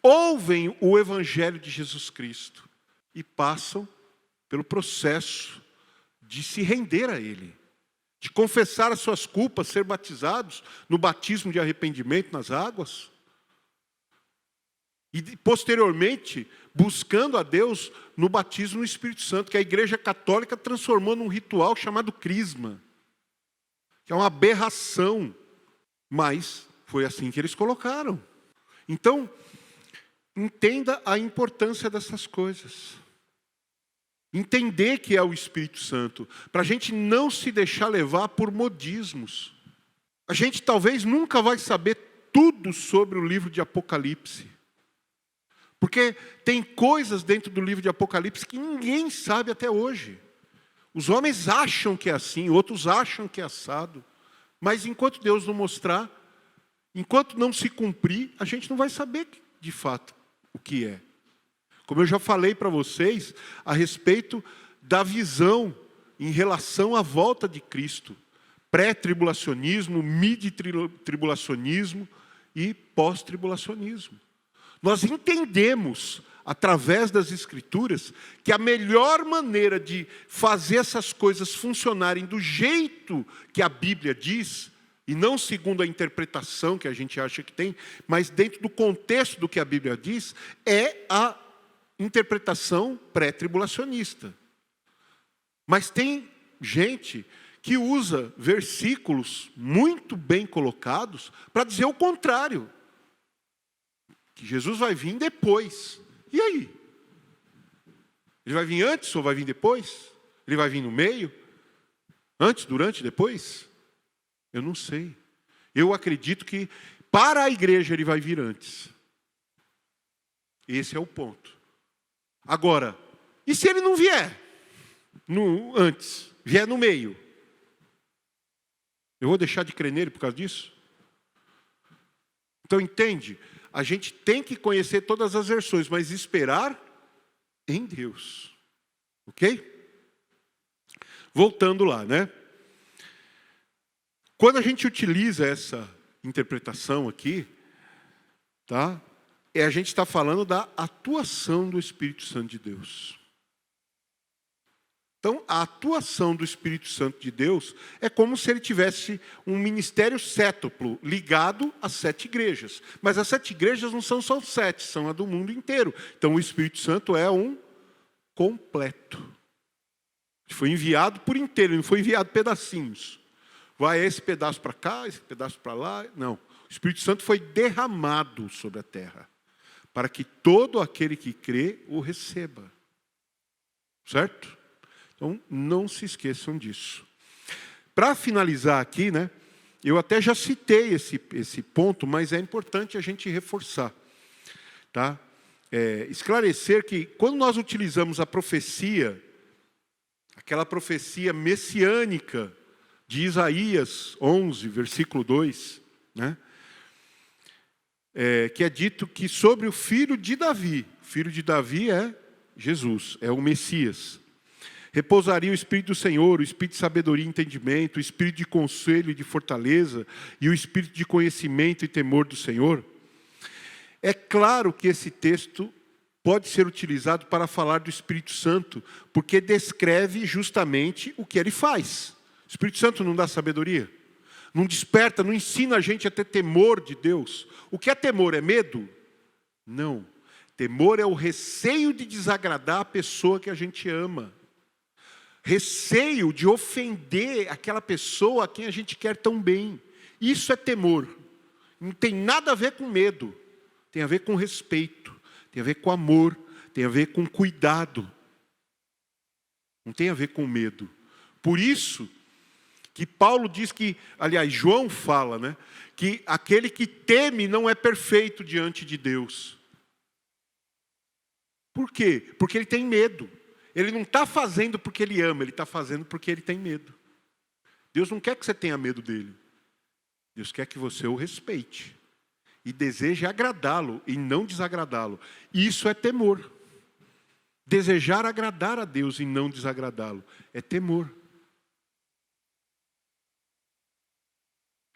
ouvem o Evangelho de Jesus Cristo e passam pelo processo de se render a Ele, de confessar as suas culpas, ser batizados no batismo de arrependimento nas águas, e posteriormente buscando a Deus no batismo no Espírito Santo, que a Igreja Católica transformou num ritual chamado crisma, que é uma aberração, mas foi assim que eles colocaram. Então, entenda a importância dessas coisas. Entender que é o Espírito Santo, para a gente não se deixar levar por modismos. A gente talvez nunca vai saber tudo sobre o livro de Apocalipse, porque tem coisas dentro do livro de Apocalipse que ninguém sabe até hoje. Os homens acham que é assim, outros acham que é assado, mas enquanto Deus não mostrar, enquanto não se cumprir, a gente não vai saber de fato o que é. Como eu já falei para vocês a respeito da visão em relação à volta de Cristo, pré-tribulacionismo, mid-tribulacionismo e pós-tribulacionismo. Nós entendemos, através das Escrituras, que a melhor maneira de fazer essas coisas funcionarem do jeito que a Bíblia diz, e não segundo a interpretação que a gente acha que tem, mas dentro do contexto do que a Bíblia diz, é a interpretação pré-tribulacionista. Mas tem gente que usa versículos muito bem colocados para dizer o contrário, que Jesus vai vir depois. E aí? Ele vai vir antes ou vai vir depois? Ele vai vir no meio? Antes, durante, depois? Eu não sei. Eu acredito que para a igreja ele vai vir antes. Esse é o ponto. Agora, e se ele não vier antes, vier no meio? Eu vou deixar de crer nele por causa disso? Então entende? A gente tem que conhecer todas as versões, mas esperar em Deus. Ok? Voltando lá, né? Quando a gente utiliza essa interpretação aqui, tá? A gente está falando da atuação do Espírito Santo de Deus. Então, a atuação do Espírito Santo de Deus é como se ele tivesse um ministério sétuplo, ligado às 7 igrejas. Mas as 7 igrejas não são só 7, são a do mundo inteiro. Então, o Espírito Santo é um completo. Ele foi enviado por inteiro, ele não foi enviado pedacinhos. Vai esse pedaço para cá, esse pedaço para lá. Não. O Espírito Santo foi derramado sobre a terra, para que todo aquele que crê o receba. Certo? Então, não se esqueçam disso. Para finalizar aqui, né, eu até já citei esse ponto, mas é importante a gente reforçar. Tá? Esclarecer que, quando nós utilizamos a profecia, aquela profecia messiânica de Isaías 11, versículo 2, né, que é dito que sobre o filho de Davi é Jesus, é o Messias. Repousaria o Espírito do Senhor, o Espírito de sabedoria e entendimento, o Espírito de conselho e de fortaleza, e o Espírito de conhecimento e temor do Senhor. É claro que esse texto pode ser utilizado para falar do Espírito Santo, porque descreve justamente o que ele faz. O Espírito Santo não dá sabedoria? Não desperta, não ensina a gente a ter temor de Deus. O que é temor? É medo? Não. Temor é o receio de desagradar a pessoa que a gente ama. Receio de ofender aquela pessoa a quem a gente quer tão bem. Isso é temor. Não tem nada a ver com medo. Tem a ver com respeito. Tem a ver com amor. Tem a ver com cuidado. Não tem a ver com medo. Por isso que Paulo diz que, aliás, João fala, né, que aquele que teme não é perfeito diante de Deus. Por quê? Porque ele tem medo. Ele não está fazendo porque ele ama, ele está fazendo porque ele tem medo. Deus não quer que você tenha medo dele. Deus quer que você o respeite. E deseje agradá-lo e não desagradá-lo. Isso é temor. Desejar agradar a Deus e não desagradá-lo é temor.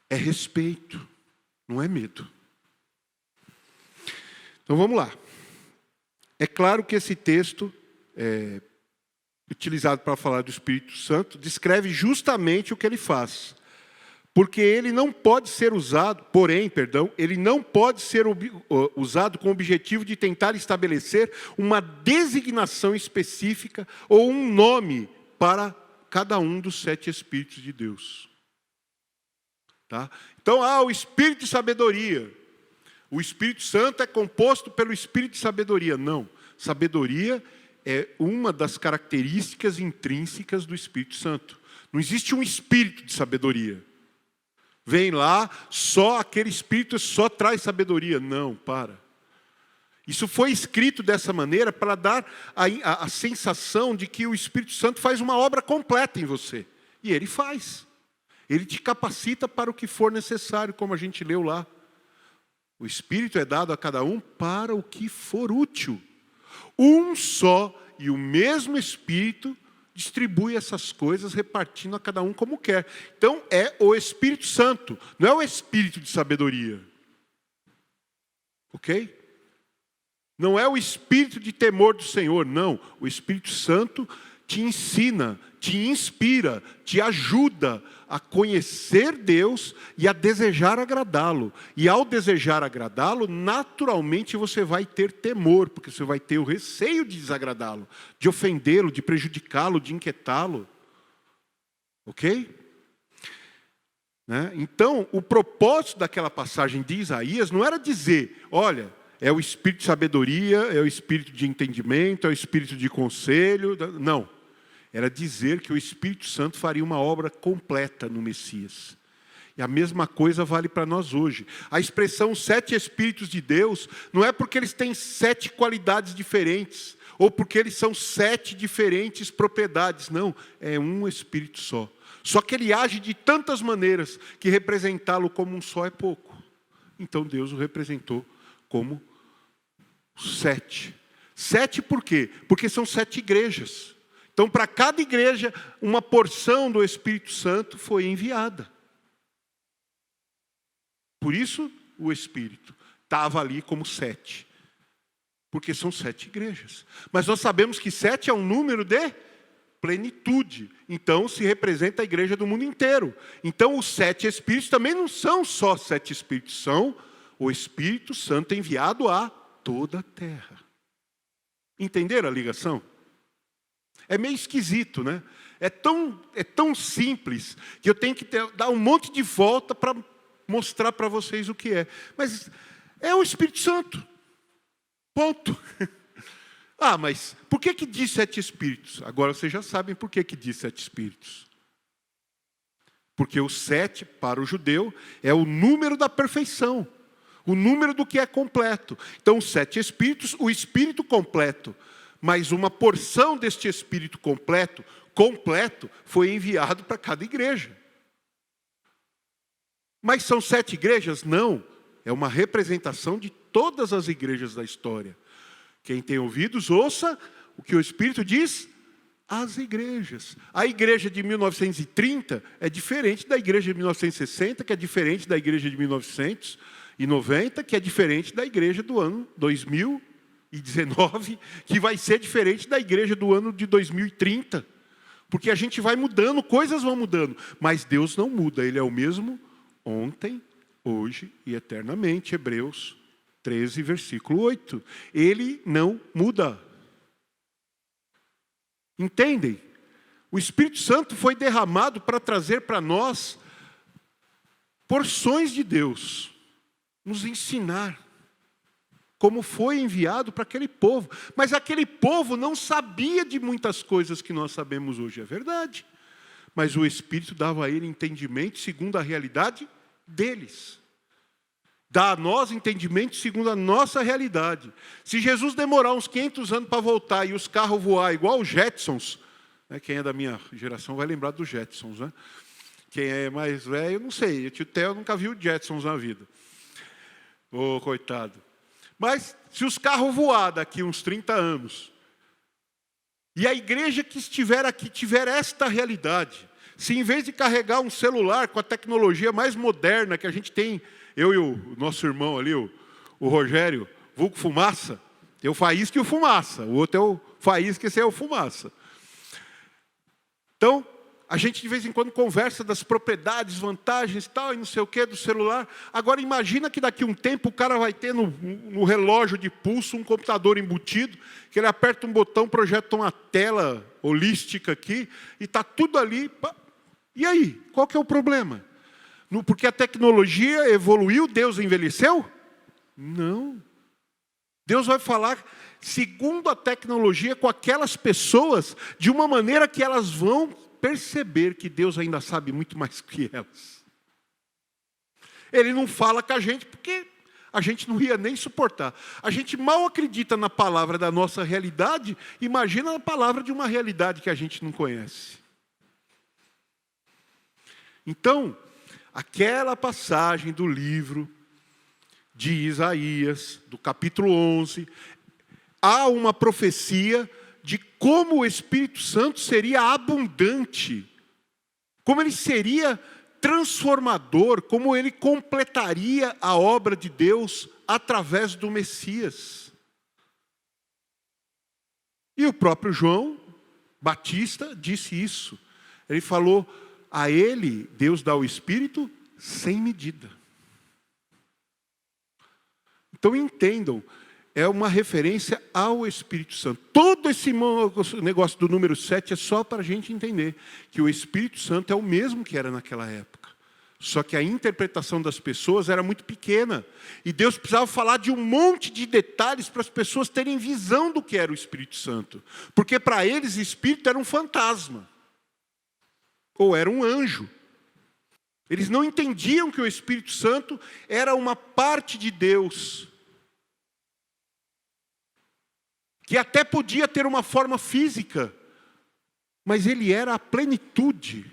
é respeito, não é medo. Então vamos lá. É claro que esse texto, utilizado para falar do Espírito Santo, descreve justamente o que ele faz. Porque ele não pode ser usado, ele não pode ser usado com o objetivo de tentar estabelecer uma designação específica ou um nome para cada um dos 7 Espíritos de Deus. Tá? Então, o Espírito de sabedoria. O Espírito Santo é composto pelo Espírito de sabedoria. Não, sabedoria é uma das características intrínsecas do Espírito Santo. Não existe um Espírito de sabedoria. Vem lá, só aquele Espírito só traz sabedoria. Não, para. Isso foi escrito dessa maneira para dar a sensação de que o Espírito Santo faz uma obra completa em você. E ele faz. Ele te capacita para o que for necessário, como a gente leu lá. O Espírito é dado a cada um para o que for útil. Um só e o mesmo Espírito distribui essas coisas, repartindo a cada um como quer. Então, é o Espírito Santo, não é o Espírito de sabedoria. Ok? Não é o Espírito de temor do Senhor, não. O Espírito Santo te ensina, te inspira, te ajuda a conhecer Deus e a desejar agradá-lo. E ao desejar agradá-lo, naturalmente você vai ter temor, porque você vai ter o receio de desagradá-lo, de ofendê-lo, de prejudicá-lo, de inquietá-lo. Ok? Né? Então, o propósito daquela passagem de Isaías não era dizer, olha, é o espírito de sabedoria, é o espírito de entendimento, é o espírito de conselho. Não. Era dizer que o Espírito Santo faria uma obra completa no Messias. E a mesma coisa vale para nós hoje. A expressão 7 Espíritos de Deus não é porque eles têm 7 qualidades diferentes, ou porque eles são 7 diferentes propriedades. Não, é um Espírito só. Só que ele age de tantas maneiras que representá-lo como um só é pouco. Então Deus o representou como 7. 7 por quê? Porque são 7 igrejas. Então, para cada igreja, uma porção do Espírito Santo foi enviada. Por isso, o Espírito estava ali como 7. Porque são 7 igrejas. Mas nós sabemos que 7 é um número de plenitude. Então, se representa a igreja do mundo inteiro. Então, os 7 Espíritos também não são só 7 Espíritos, são o Espírito Santo enviado a toda a terra. Entenderam a ligação? É meio esquisito, né? É tão simples que eu tenho que dar um monte de volta para mostrar para vocês o que é. Mas é o Espírito Santo. Ponto. Mas por que diz 7 Espíritos? Agora vocês já sabem por que diz 7 Espíritos. Porque o 7, para o judeu, é o número da perfeição. O número do que é completo. Então, os 7 Espíritos, o Espírito completo. Mas uma porção deste Espírito completo, foi enviado para cada igreja. Mas são 7 igrejas? Não. É uma representação de todas as igrejas da história. Quem tem ouvidos, ouça o que o Espírito diz às igrejas. A igreja de 1930 é diferente da igreja de 1960, que é diferente da igreja de 1990, que é diferente da igreja do ano 2019, que vai ser diferente da igreja do ano de 2030. Porque a gente vai mudando, coisas vão mudando. Mas Deus não muda, Ele é o mesmo ontem, hoje e eternamente. Hebreus 13, versículo 8. Ele não muda. Entendem? O Espírito Santo foi derramado para trazer para nós porções de Deus, nos ensinar como foi enviado para aquele povo. Mas aquele povo não sabia de muitas coisas que nós sabemos hoje, é verdade. Mas o Espírito dava a ele entendimento segundo a realidade deles. Dá a nós entendimento segundo a nossa realidade. Se Jesus demorar uns 500 anos para voltar e os carros voar igual os Jetsons, né, quem é da minha geração vai lembrar dos Jetsons, né? Quem é mais velho, não sei. O tio Theo nunca viu Jetsons na vida. Ô, coitado. Mas se os carros voar daqui uns 30 anos, e a igreja que estiver aqui tiver esta realidade, Se em vez de carregar um celular com a tecnologia mais moderna que a gente tem, eu e o nosso irmão ali, o Rogério, vulgo Fumaça, tem o Faísca e o Fumaça, o outro é o Faísca, esse é o Fumaça. Então, a gente de vez em quando conversa das propriedades, vantagens tal, e não sei o que do celular. Agora imagina que daqui a um tempo o cara vai ter no relógio de pulso um computador embutido, que ele aperta um botão, projeta uma tela holística aqui, e está tudo ali. E aí, qual que é o problema? Porque a tecnologia evoluiu, Deus envelheceu? Não. Deus vai falar segundo a tecnologia com aquelas pessoas, de uma maneira que elas vão perceber que Deus ainda sabe muito mais que elas. Ele não fala com a gente porque a gente não ia nem suportar. A gente mal acredita na palavra da nossa realidade, imagina a palavra de uma realidade que a gente não conhece. Então, aquela passagem do livro de Isaías, do capítulo 11, há uma profecia de como o Espírito Santo seria abundante, como ele seria transformador, como ele completaria a obra de Deus através do Messias. E o próprio João Batista disse isso. Ele falou, a ele Deus dá o Espírito sem medida. Então entendam, é uma referência ao Espírito Santo. Todo esse negócio do número 7 é só para a gente entender que o Espírito Santo é o mesmo que era naquela época. Só que a interpretação das pessoas era muito pequena. E Deus precisava falar de um monte de detalhes para as pessoas terem visão do que era o Espírito Santo. Porque para eles o Espírito era um fantasma. Ou era um anjo. Eles não entendiam que o Espírito Santo era uma parte de Deus, que até podia ter uma forma física, mas ele era a plenitude.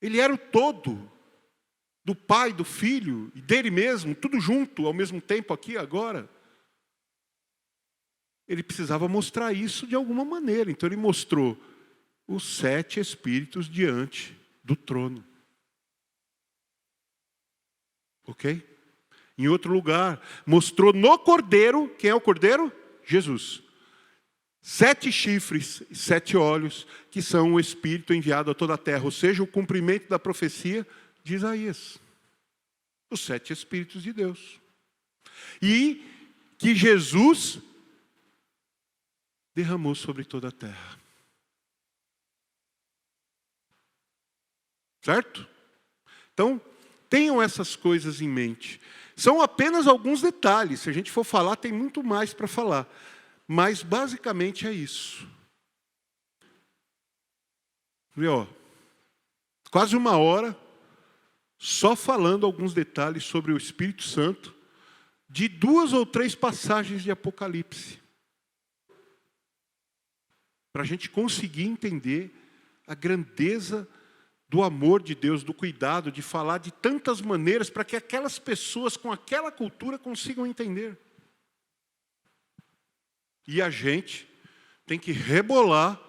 Ele era o todo, do Pai, do Filho e dele mesmo, tudo junto, ao mesmo tempo aqui agora. Ele precisava mostrar isso de alguma maneira, então ele mostrou os 7 Espíritos diante do trono. Ok? Em outro lugar, mostrou no Cordeiro, quem é o Cordeiro? Jesus. 7 chifres, 7 olhos, que são o Espírito enviado a toda a terra, ou seja, o cumprimento da profecia de Isaías. Os 7 Espíritos de Deus. E que Jesus derramou sobre toda a terra. Certo? Então, tenham essas coisas em mente. São apenas alguns detalhes. Se a gente for falar, tem muito mais para falar. Mas, basicamente, é isso. E, quase uma hora, só falando alguns detalhes sobre o Espírito Santo, de 2 ou 3 passagens de Apocalipse. Para a gente conseguir entender a grandeza do amor de Deus, do cuidado, de falar de tantas maneiras para que aquelas pessoas com aquela cultura consigam entender. E a gente tem que rebolar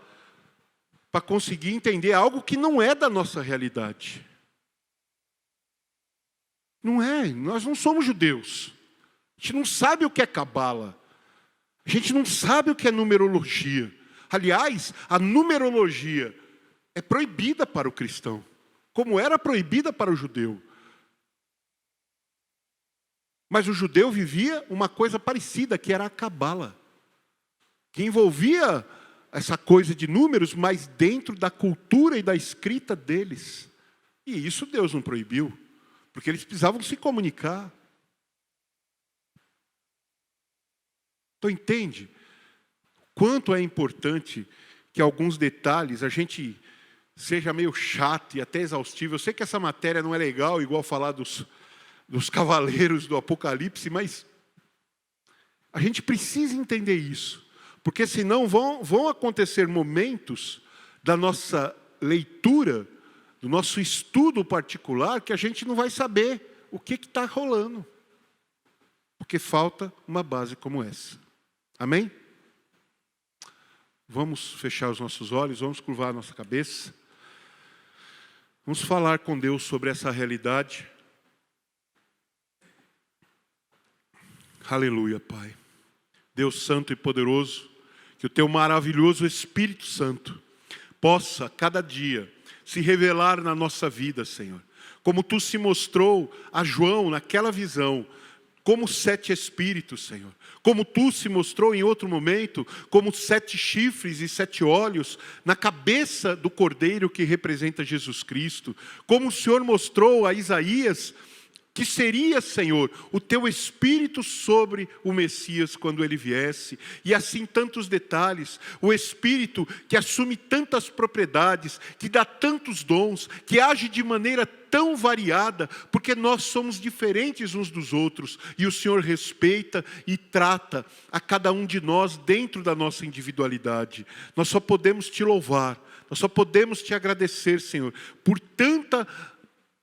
para conseguir entender algo que não é da nossa realidade. Não é, nós não somos judeus. A gente não sabe o que é cabala. A gente não sabe o que é numerologia. Aliás, a numerologia é proibida para o cristão, como era proibida para o judeu. Mas o judeu vivia uma coisa parecida, que era a cabala, que envolvia essa coisa de números, mas dentro da cultura e da escrita deles. E isso Deus não proibiu, porque eles precisavam se comunicar. Então entende? Quanto é importante que alguns detalhes a gente seja meio chato e até exaustivo. Eu sei que essa matéria não é legal, igual falar dos cavaleiros do Apocalipse, mas a gente precisa entender isso. Porque senão vão acontecer momentos da nossa leitura, do nosso estudo particular, que a gente não vai saber o que está rolando. Porque falta uma base como essa. Amém? Vamos fechar os nossos olhos, vamos curvar a nossa cabeça. Vamos falar com Deus sobre essa realidade. Aleluia, Pai. Deus Santo e Poderoso, que o Teu maravilhoso Espírito Santo possa, cada dia, se revelar na nossa vida, Senhor. Como Tu se mostrou a João naquela visão, como 7 espíritos, Senhor. Como Tu se mostrou em outro momento, como 7 chifres e 7 olhos na cabeça do Cordeiro que representa Jesus Cristo. Como o Senhor mostrou a Isaías que seria, Senhor, o Teu Espírito sobre o Messias quando Ele viesse. E assim tantos detalhes. O Espírito que assume tantas propriedades, que dá tantos dons, que age de maneira tão variada, porque nós somos diferentes uns dos outros. E o Senhor respeita e trata a cada um de nós dentro da nossa individualidade. Nós só podemos Te louvar, nós só podemos Te agradecer, Senhor, por tanta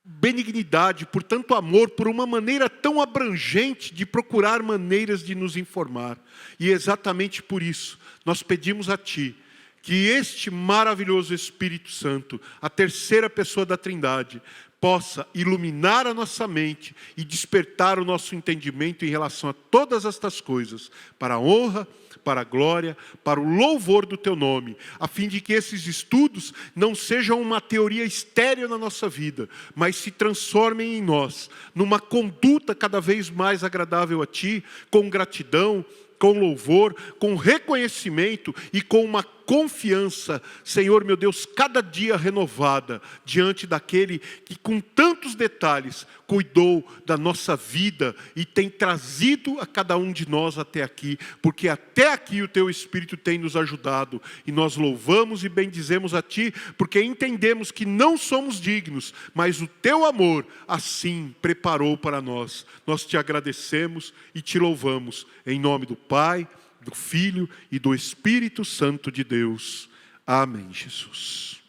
benignidade, por tanto amor, por uma maneira tão abrangente de procurar maneiras de nos informar. E exatamente por isso, nós pedimos a Ti, que este maravilhoso Espírito Santo, a terceira pessoa da Trindade, possa iluminar a nossa mente e despertar o nosso entendimento em relação a todas estas coisas, para a honra, para a glória, para o louvor do Teu nome, a fim de que esses estudos não sejam uma teoria estéril na nossa vida, mas se transformem em nós, numa conduta cada vez mais agradável a Ti, com gratidão, com louvor, com reconhecimento e com uma confiança, Senhor meu Deus, cada dia renovada, diante daquele que com tantos detalhes cuidou da nossa vida e tem trazido a cada um de nós até aqui, porque até aqui o Teu Espírito tem nos ajudado, e nós louvamos e bendizemos a Ti, porque entendemos que não somos dignos, mas o Teu amor assim preparou para nós. Nós Te agradecemos e Te louvamos, em nome do Pai, do Filho e do Espírito Santo de Deus. Amém, Jesus.